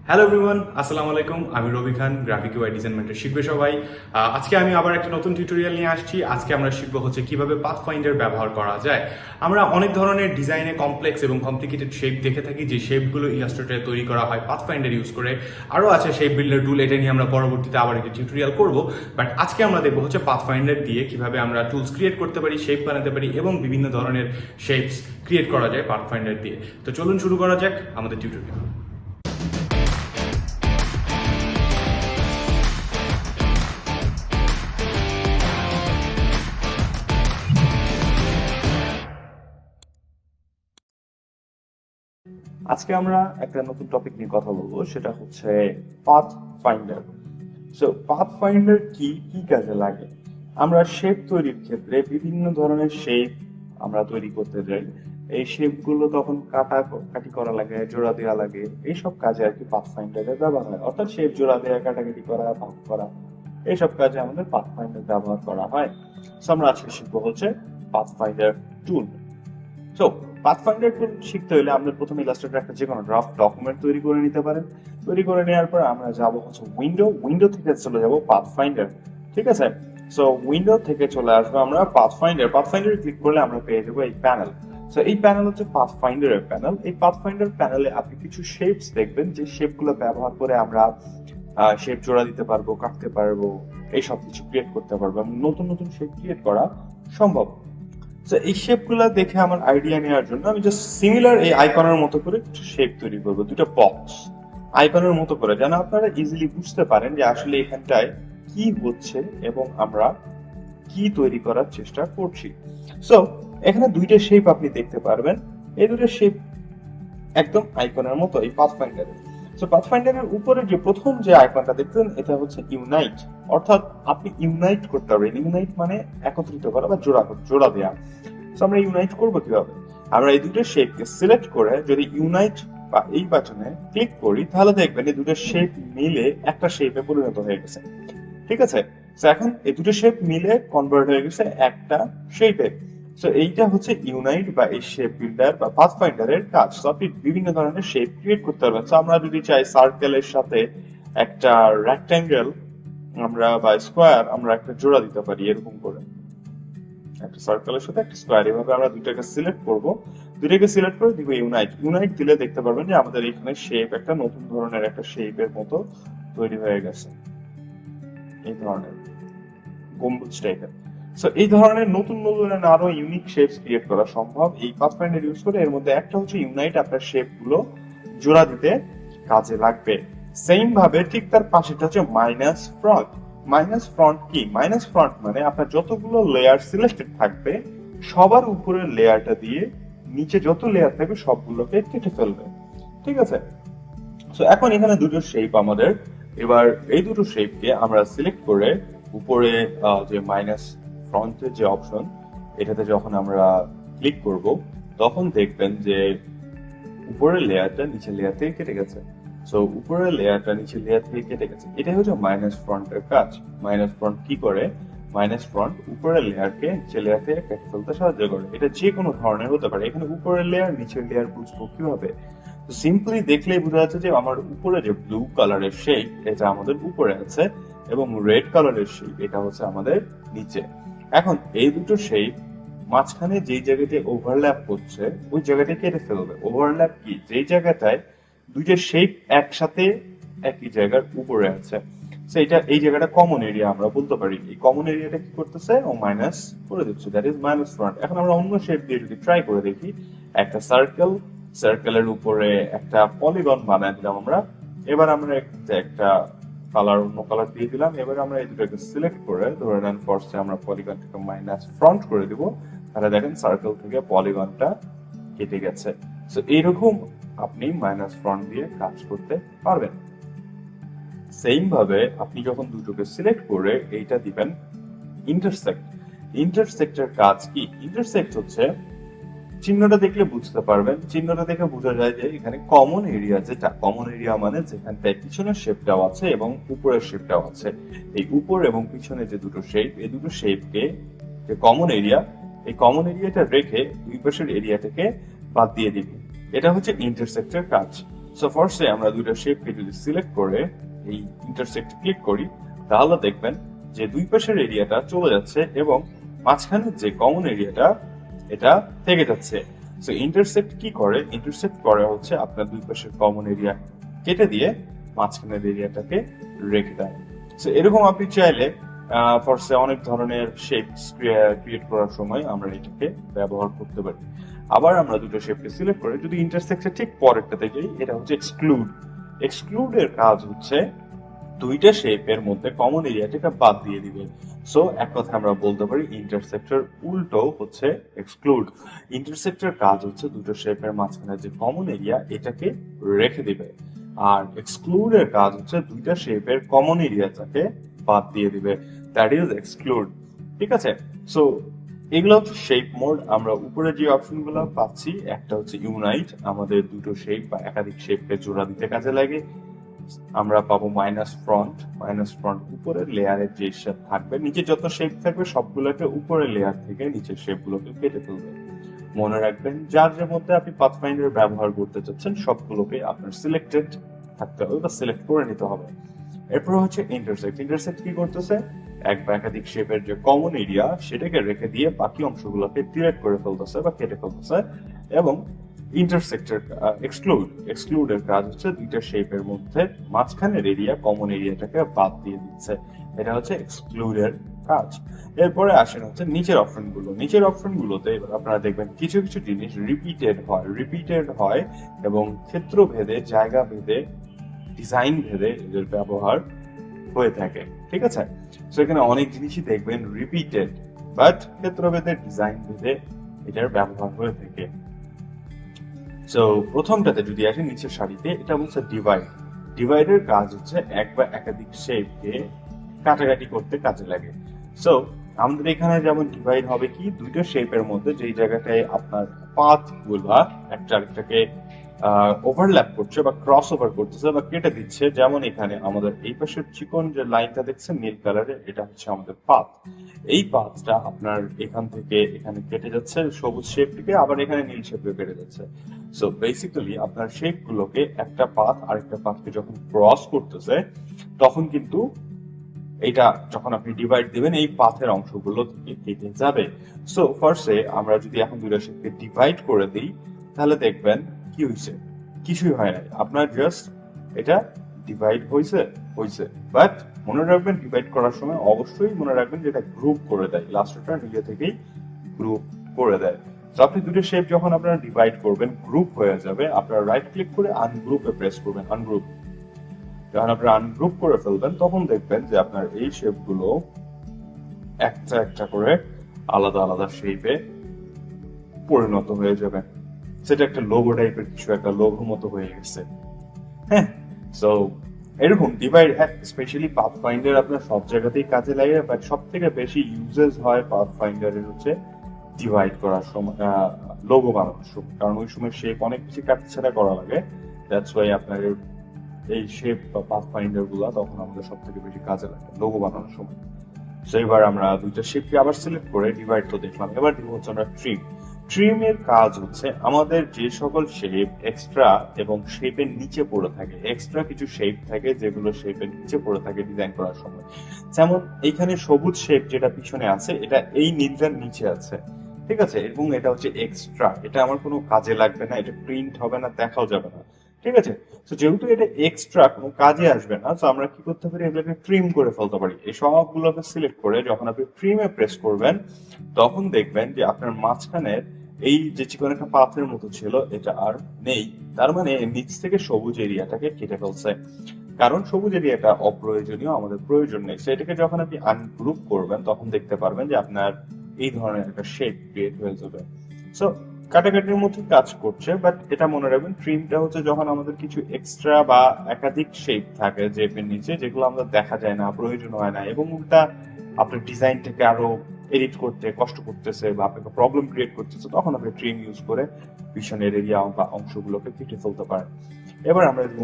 Hello everyone, আসসালামু আলাইকুম। আমি রবি খান, গ্রাফিক ইউআই ডিজাইন মেন্টর। শিখবে সবাই। আজকে আমি আবার একটা নতুন টিউটোরিয়াল নিয়ে আসছি। আজকে আমরা শিখবো হচ্ছে কিভাবে পাথফাইন্ডার ব্যবহার করা যায়। আমরা অনেক ধরনের ডিজাইনে কমপ্লেক্স এবং কমপ্লিকেটেড শেপ দেখে থাকি, যে শেপগুলো ইলাস্ট্রেটরে তৈরি করা হয় পাথফাইন্ডার ইউজ করে। আরও আছে শেপ বিল্ডার টুল, এটা নিয়ে আমরা পরবর্তীতে আবার একটা টিউটোরিয়াল করব। বাট আজকে আমরা দেখবো হচ্ছে পাথফাইন্ডার দিয়ে কিভাবে আমরা টুলস ক্রিয়েট করতে পারি, শেপ বানাতে পারি এবং বিভিন্ন ধরনের শেপস ক্রিয়েট করা যায় পাথফাইন্ডার দিয়ে। তো চলুন শুরু করা যাক আমাদের টিউটোরিয়াল। আজকে আমরা একটা নতুন টপিক নিয়ে কথা বলবো, সেটা হচ্ছে path finder. So path finder কি কি কাজে লাগে? আমরা শেপ তৈরির ক্ষেত্রে বিভিন্ন ধরনের শেপ আমরা তৈরি করতে যাই। এই শেপগুলো তখন কাটাকাটি করা লাগে, জোড়া দেওয়া লাগে, এইসব কাজে আর কি পাথ ফাইন্ডারের ব্যবহার হয়। অর্থাৎ শেপ জোড়া দেওয়া, কাটাকাটি করা, ভাগ করা, এইসব কাজে আমাদের পাথ ফাইন্ডার ব্যবহার করা হয়। সো আমরা আজকে শিখবো হচ্ছে পাথ ফাইন্ডার টুল। সো পাথফাইন্ডার টুল শিখতে হলে আমরা প্রথমে ইলাস্ট্রেটর একটা যে কোনো ড্রাফট ডকুমেন্ট তৈরি করে নিতে পারেন। তৈরি করে নেওয়ার পর আমরা যাব হচ্ছে উইন্ডো থেকে চলে যাব পাথফাইন্ডার। ঠিক আছে? সো উইন্ডো থেকে চলে আসবো আমরা পাথফাইন্ডার ক্লিক করলে আমরা পেয়ে যাবো এই প্যানেল। সো এই প্যানেল হচ্ছে পাথফাইন্ডারের প্যানেল। এই পাথফাইন্ডার প্যানেলে আপনি কিছু শেপস দেখবেন, যে শেপগুলো ব্যবহার করে আমরা শেপ জোড়া দিতে পারবো, কাটতে পারবো, এই সব কিছু ক্রিয়েট করতে পারবো এবং নতুন নতুন শেপ ক্রিয়েট করা সম্ভব। তো এই শেপগুলো দেখে আমার আইডিয়া নেওয়ার জন্য আমি জাস্ট সিমিলার এই আইকনের মতো করে কিছু শেপ তৈরি করবো, দুটো বক্স আইকনের মতো করে, যেন আপনারা ইজিলি বুঝতে পারেন যে আসলে এখানটায় কি হচ্ছে এবং আমরা কি তৈরি করার চেষ্টা করছি। সো এখানে দুইটা শেপ আপনি দেখতে পারবেন। এই দুটো শেপ একদম আইকনের মতো এই পাথফাইন্ডারে। সো পাথফাইন্ডারের উপরে যে প্রথম যে আইকনটা দেখছেন, এটা হচ্ছে ইউনাইট। অর্থাৎ আপনি ইউনাইট করতে পারবেন। ইউনাইট মানে একত্রিত করা বা জোড়া দেওয়া। সো আমরা ইউনাইট করবো কিভাবে? আমরা এই দুটো শেপকে সিলেক্ট করে যদি ইউনাইট বা এই বাটনে ক্লিক করি, তাহলে দেখবেন এই দুটো শেপ মিলে একটা শেপে পরিণত হয়ে গেছে। ঠিক আছে? সো এখন এই দুটো শেপ মিলে কনভার্ট হয়ে গেছে একটা শেপে। সো এইটা হচ্ছে ইউনাইট বা এই শেপ বিল্ডার বা পাথফাইন্ডারের কাজ। সো আপনি বিভিন্ন ধরনের শেপ ক্রিয়েট করতে পারবেন। সো আমরা যদি চাই সার্কেলের সাথে একটা রেক্ট্যাঙ্গেল আমরা বা স্কোয়ার আমরা একটা জোড়া দিতে পারি, এরকম করে একটা সার্কেলের সাথে একটা স্কোয়ার, এভাবে আমরা দুইটাকে সিলেক্ট করব। দুইটাকে সিলেক্ট করে দিব ইউনাইট দিলে দেখতে পারবেন যে আমাদের এখানে শেপ একটা নতুন ধরনের একটা শেপের মতো তৈরি হয়ে গেছে, এই ধরনের গম্বুজ টাইপের। সো এই ধরনের নতুন নতুন আরো ইউনিক শেপস ক্রিয়েট করা সম্ভব এই পাথফাইন্ডার ইউজ করে। এর মধ্যে একটা হচ্ছে ইউনাইট, আপনার শেপ গুলো জোড়া দিতে কাজে লাগবে। সেম ভাবে ঠিক তার পাশেটা হচ্ছে মাইনাস ফ্রন্ট। মাইনাস ফ্রন্ট কি? মাইনাস ফ্রন্ট মানে আপনার যতগুলো লেয়ার সিলেক্টেড থাকবে সবার উপরের লেয়ারটা দিয়ে নিচে যত লেয়ার থাকবে সবগুলোকে কেটে ফেলবে। ঠিক আছে? সো এখন এখানে দুটো শেপ আমাদের। এবার এই দুটো শেপকে আমরা সিলেক্ট করে উপরে যে মাইনাস ফ্রন্টের যে অপশন, এটাতে যখন আমরা ক্লিক করব তখন দেখবেন যে উপরের লেয়ারটা নিচের লেয়ার থেকে কেটে গেছে। সো উপরের লেয়ারটা নিচের লেয়ার থেকে কেটে গেছে। এটাই হচ্ছে মাইনাস ফ্রন্টের কাজ। মাইনাস ফ্রন্ট কি করে? মাইনাস ফ্রন্ট উপরের লেয়ারকে নিচের লেয়ার থেকে কেটে ফেলতে সাহায্য করে। এটা যে কোনো ধরনের হতে পারে। এখানে উপরের লেয়ার নিচের লেয়ার বুঝবো কিভাবে? সিম্পলি দেখলেই বোঝা যাচ্ছে যে আমার উপরে যে ব্লু কালারের শেপ, এটা আমাদের উপরে আছে, এবং রেড কালারের শেপ এটা হচ্ছে আমাদের নিচে। এখন এই দুটো শেপ মাঝখানে যেই জায়গাতে ওভারল্যাপ করছে ওই জায়গাটা কেটে ফেলবে। ওভারল্যাপ কি? যেই জায়গাটায় দুইটা শেপ একসাথে একই জায়গার উপরে আছে, সো এটা এই জায়গাটা কমন এরিয়া আমরা বলতে পারি। এই কমন এরিয়াটা কি করতেছে? ও মাইনাস করে দিচ্ছে, দ্যাট ইজ মাইনাস ফ্রন্ট। এখন আমরা অন্য শেপ দিয়ে যদি ট্রাই করে দেখি, একটা সার্কেলের উপরে একটা পলিগন বানায় দিলাম আমরা। এবার আমরা একটা কালার, অন্য কালার দিয়ে দিলাম। এবার আমরা এই দুটোকে সিলেক্ট করে ধরে নেন ফার্স্টে আমরা পলিগনটাকে মাইনাস ফ্রন্ট করে দিব, তাহলে দেখেন সার্কেল থেকে পলিগনটা কেটে গেছে। সো এইরকম আপনি মাইনাস ফ্রন্ট দিয়ে কাজ করতে পারবেন। সেম ভাবে আপনি যখন দুটোকে সিলেক্ট করে এইটা দিবেন ইন্টারসেক্টের কাজ কি? ইন্টারসেক্ট হচ্ছে, চিহ্নটা দেখলে বুঝতে পারবেন, চিহ্নটা দেখে বোঝা যায় যে এখানে কমন এরিয়া, যেটা কমন এরিয়া মানে যেখানটায় পিছনের শেপটাও আছে এবং উপরের শেপটাও আছে। এই উপর এবং পিছনে যে দুটো শেপ, এই দুটো শেপকে যে কমন এরিয়া, এই কমন এরিয়াটা রেখে দুই পাশের এরিয়াটাকে বাদ দিয়ে দিবে। এটা হচ্ছে ইন্টারসেক্টের কাজ। সো ফার্স্টে আমরা দুইটা শেপকে যদি সিলেক্ট করে এই ইন্টারসেক্ট ক্লিক করি, তাহলে দেখবেন যে দুই পাশের এরিয়াটা চলে যাচ্ছে এবং মাঝখানের যে কমন এরিয়াটা এটা থেকে যাচ্ছে। সো ইন্টারসেক্ট কি করে? ইন্টারসেক্ট করে হচ্ছে আপনার দুই পাশের কমন এরিয়া কেটে দিয়ে মাঝখানের এরিয়াটাকে রেখে দেয়। সো এরকম আপনি চাইলে ফার্স্টে অনেক ধরনের শেপ ক্রিয়েট করার সময় আমরা এটাকে ব্যবহার করতে পারি। আবার আমরা দুটো শেপকে সিলেক্ট করে যদি ইন্টারসেক্টের ঠিক পরেরটাতে যাই, এটা হচ্ছে এক্সক্লুড। এক্সক্লুড এর কাজ হচ্ছে দুইটা শেপের মধ্যে কমন এরিয়াটাকে বাদ দিয়ে দিবে। সো এক কথা আমরা বলতে পারি ইন্টারসেক্টর উল্টো হচ্ছে এক্সক্লুড। ইন্টারসেক্টর কাজ হচ্ছে দুটো শেপের মাঝখানে যে কমন এরিয়া এটাকে রেখে দিবে, আর এক্সক্লুড এর কাজ হচ্ছে দুইটা শেপের কমন এরিয়াটাকে বাদ দিয়ে দিবে, দ্যাট ইজ এক্সক্লুড। ঠিক আছে? সো এগুলো হচ্ছে শেপ মোড। আমরা উপরে যে অপশন গুলো পাচ্ছি, একটা হচ্ছে ইউনাইট, আমাদের দুটো শেপ বা একাধিক শেপকে জোড়া দিতে কাজে লাগে। আমরা পাবো মাইনাস ফ্রন্ট। মাইনাস ফ্রন্ট উপরের লেয়ারের যে শেপ থাকবে, নিচে যত শেপ থাকবে সবগুলোকে উপরের লেয়ার থেকে নিচের শেপ গুলোকে কেটে ফেলবে। মনে রাখবেন যার যে মধ্যে আপনি পাথফাইন্ডার ব্যবহার করতে চাচ্ছেন সবগুলোকে আপনার সিলেক্টেড থাকতে হবে বা সিলেক্ট করে নিতে হবে। এরপর হচ্ছে ইন্টারসেক্ট। ইন্টারসেক্ট কি করতেছে? এক বা একাধিক শেপের যে কমন এরিয়া সেটাকে রেখে দিয়ে বাকি অংশগুলোকে ডিলিট করে ফেলতেছে বা কেটে ফেলতেছে। এবং ইন্টারসেক্টর এক্সক্লুড এর কাজ হচ্ছে দুইটা শেপের মধ্যে মাঝখানের এরিয়া কমন এরিয়াটাকে বাদ দিয়ে দিচ্ছে। এটা হচ্ছে এক্সক্লুড এর কাজ। এরপরে আসেন হচ্ছে নিচের অপশন গুলো। নিচের অপশন গুলোতে এবার আপনারা দেখবেন কিছু কিছু জিনিস রিপিটেড হয় এবং ক্ষেত্র ভেদে, জায়গা ভেদে, ডিজাইন ভেদে এদের ব্যবহার হয়ে থাকে। ঠিক আছে? সো এখানে অনেক জিনিসই দেখবেন রিপিটেড, বাট ক্ষেত্র ভেদে, ডিজাইন ভেদে এটার ব্যবহার হয়ে থাকে। সো প্রথমটাতে যদি আসি নিচের সারিতে, এটা হচ্ছে ডিভাইড। ডিভাইডের কাজ হচ্ছে এক বা একাধিক শেপকে কাটাকাটি করতে কাজে লাগে। সো আমাদের এখানে যেমন ডিভাইড হবে কি, দুইটা শেপের মধ্যে যেই জায়গাটায় আপনার পাথ গুলা একটা আরেকটাকে ওভারল্যাপ করছে বা ক্রস ওভার করতেছে বা কেটে দিচ্ছে, যেমন এখানে আমাদের এই পাশের চিকন যে লাইনটা দেখছেন নীল কালারের, এটা হচ্ছে আমাদের পাথ। এই পাথটা আপনার এখান থেকে এখানে কেটে যাচ্ছে সবুজ শেপটিকে, আবার এখানে নীল শেপে কেটে যাচ্ছে। সো বেসিক্যালি আপনার শেপ গুলোকে একটা পাথ আরেকটা পাথকে যখন ক্রস করতেছে তখন কিন্তু এটা যখন আপনি ডিভাইড দিবেন এই পাথের অংশগুলো থেকে কেটে যাবে। সো ফার্স্টে আমরা যদি এখন দুইটা শেপকে ডিভাইড করে দিই, তাহলে দেখবেন কি হয়েছে? কিছুই হয় নাই। আপনার জাস্ট এটা ডিভাইড হয়েছে, বাট মনে রাখবেন ডিভাইড করার সময় অবশ্যই মনে রাখবেন যে এটা গ্রুপ করে দেয়, লাস্টটা নিজে থেকেই গ্রুপ করে দেয়। তো আপনি দুটো শেপ যখন আপনারা ডিভাইড করবেন গ্রুপ হয়ে যাবে, আপনারা রাইট ক্লিক করে আনগ্রুপে প্রেস করবেন, আনগ্রুপ। যখন আপনারা আনগ্রুপ করে ফেলবেন তখন দেখবেন যে আপনার এই শেপগুলো একটা একটা করে আলাদা আলাদা শেপে পরিণত হয়ে যাবে। সেটা একটা লোগো টাইপের কিছু, একটা লোগো মতো হয়ে গেছে। হ্যাঁ, সো এরকম ডিভাইড স্পেশালি পাথফাইন্ডার আপনার সব জায়গাতেই কাজে লাগে, বাট সব থেকে বেশি ইউজেস হয় পাথফাইন্ডারের হচ্ছে ডিভাইড করার সময়, লোগো বানানোর সময়, কারণ ওই সময় শেপ অনেক বেশি কাটছাড়া করা লাগে। দ্যাটস ওয়াই আপনার এই শেপ বা পাথফাইন্ডার গুলা তখন আমাদের সব থেকে বেশি কাজে লাগে লোগো বানানোর সময়। সো এবার আমরা দুইটা শেপকে আবার সিলেক্ট করে ডিভাইড তো দেখলাম, এবার দিব হচ্ছে আমরা ট্রিম। ট্রিম এর কাজ হচ্ছে আমাদের যে সকল শেপ এক্সট্রা এবং শেপের নিচে পড়ে থাকে, এক্সট্রা কিছু শেপ থাকে যেগুলো শেপের নিচে পড়ে থাকে ডিজাইন করার সময়। যেমন এইখানে সবুজ শেপ যেটা পিছনে আছে এটা এই নীলটার নিচে আছে, ঠিক আছে, এবং এটা হচ্ছে এক্সট্রা, এটা আমার কোনো কাজে লাগবে না, এটা প্রিন্ট হবে না, দেখাও যাবে না, ঠিক আছে। তো যেহেতু এটা এক্সট্রা কোনো কাজে আসবে না, তো আমরা কি করতে পারি, এগুলোকে ট্রিম করে ফেলতে পারি। এই সবগুলোকে সিলেক্ট করে যখন আপনি ট্রিমে প্রেস করবেন তখন দেখবেন যে আপনার মাঝখানের এই যে চিকন একটা পাথের মতো ছিল এটা আর নেই। তার মানে নিচ থেকে সবুজ এরিয়াটাকে কেটে ফেলছে, কারণ সবুজ এরিয়াটা অপ্রয়োজনীয়, আমাদের প্রয়োজন নেই। সেটাকে যখন আপনি আনগ্রুপ করবেন তখন দেখতে পারবেন যে আপনার এই ধরনের একটা শেপ ক্রিয়েট হয়ে যাবে। সো কাটাকাটির মধ্যে কাজ করছে, বাট এটা মনে রাখবেন ট্রিমটা হচ্ছে যখন আমাদের কিছু এক্সট্রা বা একাধিক শেপ থাকে শেপের নিচে যেগুলো আমাদের দেখা যায় না, প্রয়োজন হয় না, এবং ওটা আপনার ডিজাইনটাকে আরো এডিট করতে কষ্ট করতেছে বা আপনাকে প্রবলেম ক্রিয়েট করতেছে, তখন আপনি ট্রিম ইউজ করে পিছনের এরিয়া বা অংশগুলোকে কেটে ফেলতে পারেন। এবার আমরা দেখব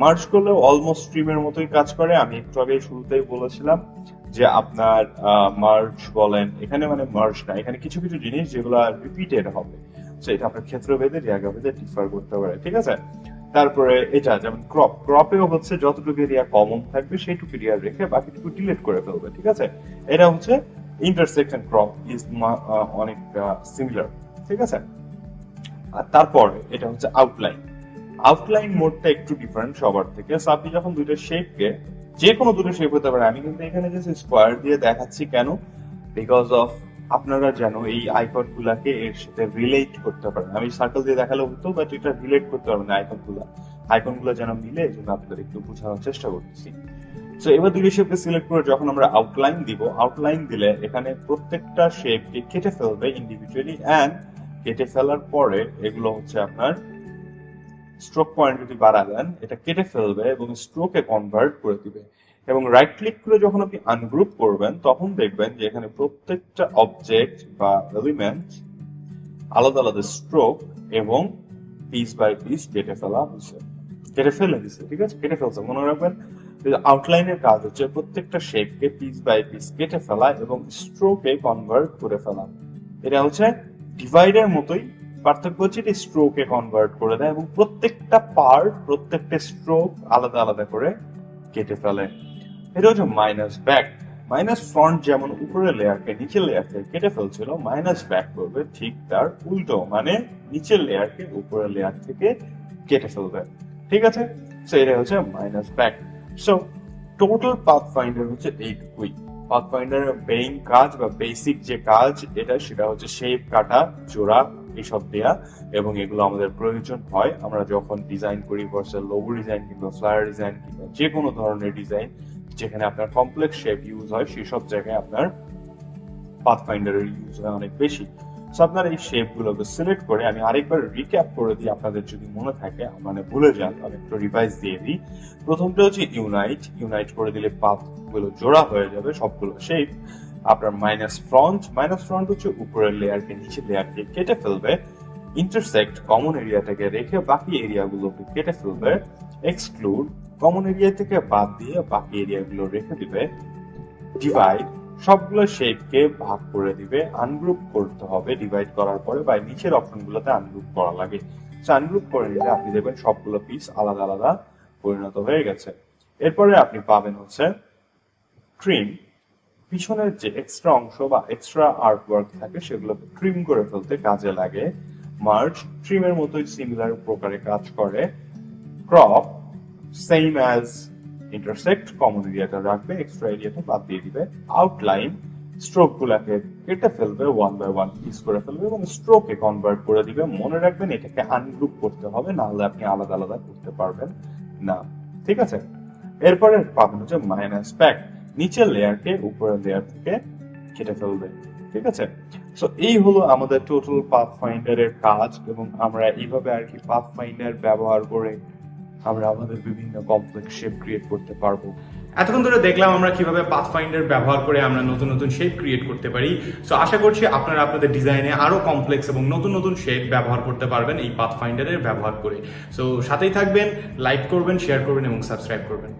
মার্জ করলেও অলমোস্ট ট্রিমের মতোই কাজ করে। আমি একটু আগে শুরুতেই বলেছিলাম যে আপনার মার্জ বলেন, এখানে মানে মার্জ না, এখানে কিছু কিছু জিনিস যেগুলো রিপিটেড হবে, তো এটা আপনার ক্ষেত্র ভেদে জায়গা ভেদে ডিফার করতে পারে, ঠিক আছে। তারপরে এটা যেমন ক্রপেও হচ্ছে যতটুকু এরিয়া কমন থাকবে সেইটুকু এরিয়া রেখে বাকিটুকু ডিলিট করে ফেলবে, ঠিক আছে। এটা হচ্ছে ইন্টারসেকশন ক্রপ ইজ অনেক সিমিলার, ঠিক আছে। আর তারপরে এটা হচ্ছে আউটলাইন মোডটা একটু ডিফারেন্ট সবার থেকে। সো আপনি যখন দুইটা শেপকে, যে কোনো দুটো শেপ হতে পারে, আমি কিন্তু এখানে যে স্কোয়ার দিয়ে দেখাচ্ছি কেন, বিকজ অফ আপনারা যেন এই আইকন গুলাকে এর সাথে রিলেট করতে পারেন। আমি সার্কেল দিয়ে দেখালে হতো, বাট এটা রিলেট করতে পারবেন না আইকন গুলা যেন মিলে, এই জন্য আপনাদের একটু বোঝানোর চেষ্টা করতেছি। তো এবার দুটো শেপকে সিলেক্ট করে যখন আমরা আউটলাইন দিলে এখানে প্রত্যেকটা শেপকে কেটে ফেলবে ইন্ডিভিজুয়ালি, অ্যান্ড কেটে ফেলার পরে এগুলো হচ্ছে আপনার স্ট্রোক পয়েন্ট যদি বাড়া দেন এটা কেটে ফেলবে এবং স্ট্রোকে কনভার্ট করে দিবে। এবং রাইট ক্লিক করে যখন আপনি আনগ্রুপ করবেন তখন দেখবেন যে এখানে প্রত্যেকটা অবজেক্ট বা এলিমেন্ট আলাদা আলাদা স্ট্রোক এবং পিস বাই পিস কেটে ফেলে দিছে, ঠিক আছে, কেটে ফেলছে। মনে রাখবেন আউটলাইনের কাজ হচ্ছে প্রত্যেকটা শেপকে পিস বাই পিস কেটে ফেলা এবং স্ট্রোকে কনভার্ট করে ফেলা। এটা হচ্ছে ডিভাইডের মতোই, পার্থক্য হচ্ছে এটি স্ট্রোকে কনভার্ট করে দেয় এবং প্রত্যেকটা পার্ট, প্রত্যেকটা স্ট্রোক আলাদা আলাদা করে কেটে ফেলে। এটা হচ্ছে মাইনাস ফ্রন্ট যেমন উপরের লেয়ারকে নিচের লেয়ার থেকে কেটে ফেলছিল, মাইনাস ব্যাক করবে ঠিক তার উল্টো, মানে নিচের লেয়ারকে উপরের লেয়ার থেকে কেটে ফেলবে, ঠিক আছে। সো এটা হচ্ছে minus back. So total pathfinder হচ্ছে এইটুকুই। পাথফাইন্ডারের মেইন কাজ বা বেসিক যে কাজ সেটা হচ্ছে শেপ কাটা, জোড়া, এইসব দেয়া, এবং এগুলো আমাদের প্রয়োজন হয় আমরা যখন ডিজাইন করি, ভার্চুয়াল লোগো ডিজাইন কিংবা ফ্লায়ার ডিজাইন কিংবা যে কোনো ধরনের ডিজাইন যেখানে আপনার কমপ্লেক্স শেপ ইউজ হয়, সেই সব জায়গায় আপনার পাথফাইন্ডারের ইউজ হয় অনেক বেশি। সো আপনার এই শেপ গুলোকে সিলেক্ট করে, আমি আরেকবার রিক্যাপ করে দিই আপনাদের যদি মনে থাকে, মানে ভুলে যান, আমি একটু রিভাইজ দিয়ে দিই। প্রথমটা হচ্ছে ইউনাইট করে দিলে পাথ গুলো জোড়া হয়ে যাবে সবগুলো শেপ। আপনার মাইনাস ফ্রন্ট হচ্ছে উপরের লেয়ারকে নিচের লেয়ারকে কেটে ফেলবে। ইন্টারসেক্ট কমন এরিয়াটাকে রেখে বাকি এরিয়াগুলোকে কেটে ফেলবে। এক্সক্লুড কমন এরিয়া থেকে বাদ দিয়ে বাকি এরিয়াগুলো রেখে দিবে। ডিভাইড সবগুলো শেপকে ভাগ করে দিবে। আনগ্রুপ করতে হবে ডিভাইড করার পরে, বা নিচের অপশনগুলোতে আনগ্রুপ করা লাগে। আনগ্রুপ করে নিলে আপনি দেখবেন সবগুলো পিস আলাদা আলাদা পরিণত হয়ে গেছে। এরপরে আপনি পাবেন হচ্ছে ট্রিম। পিছনের যে এক্সট্রা অংশ বা এক্সট্রা আর্ট ওয়ার্ক থাকে সেগুলোকে ট্রিম করে ফেলতে কাজে লাগে। মার্জ ট্রিমের মতোই সিমিলার প্রকারে কাজ করে। Crop same as intersect, common এরিয়াটা রাখবে, এক্সট্রা এরিয়াটা বাদ দিয়ে দিবে। আউটলাইন স্ট্রোক গুলাকে কেটে ফেলবে, ওয়ান বাই ওয়ান পিস করে ফেলবে এবং স্ট্রোকে কনভার্ট করে দিবে। মনে রাখবেন এটাকে আনগ্রুপ করতে হবে, না হলে আপনি আলাদা আলাদা করতে পারবেন না, ঠিক আছে। এরপরে পাবেন হচ্ছে মাইনাস ব্যাক, নিচের লেয়ারকে উপরের লেয়ার থেকে কেটে ফেলবে, ঠিক আছে। সো এই হলো আমাদের টোটাল পাথফাইন্ডারের কাজ, এবং আমরা এইভাবে আর কি পাথফাইন্ডার ব্যবহার করে আমরা আমাদের বিভিন্ন কমপ্লেক্স শেপ ক্রিয়েট করতে পারবো। এতক্ষণ ধরে দেখলাম আমরা কিভাবে পাথফাইন্ডার ব্যবহার করে আমরা নতুন নতুন শেপ ক্রিয়েট করতে পারি। সো আশা করছি আপনারা আপনাদের ডিজাইনে আরো কমপ্লেক্স এবং নতুন নতুন শেপ ব্যবহার করতে পারবেন এই পাথফাইন্ডারের ব্যবহার করে। সো সাথেই থাকবেন, লাইক করবেন, শেয়ার করবেন এবং সাবস্ক্রাইব করবেন।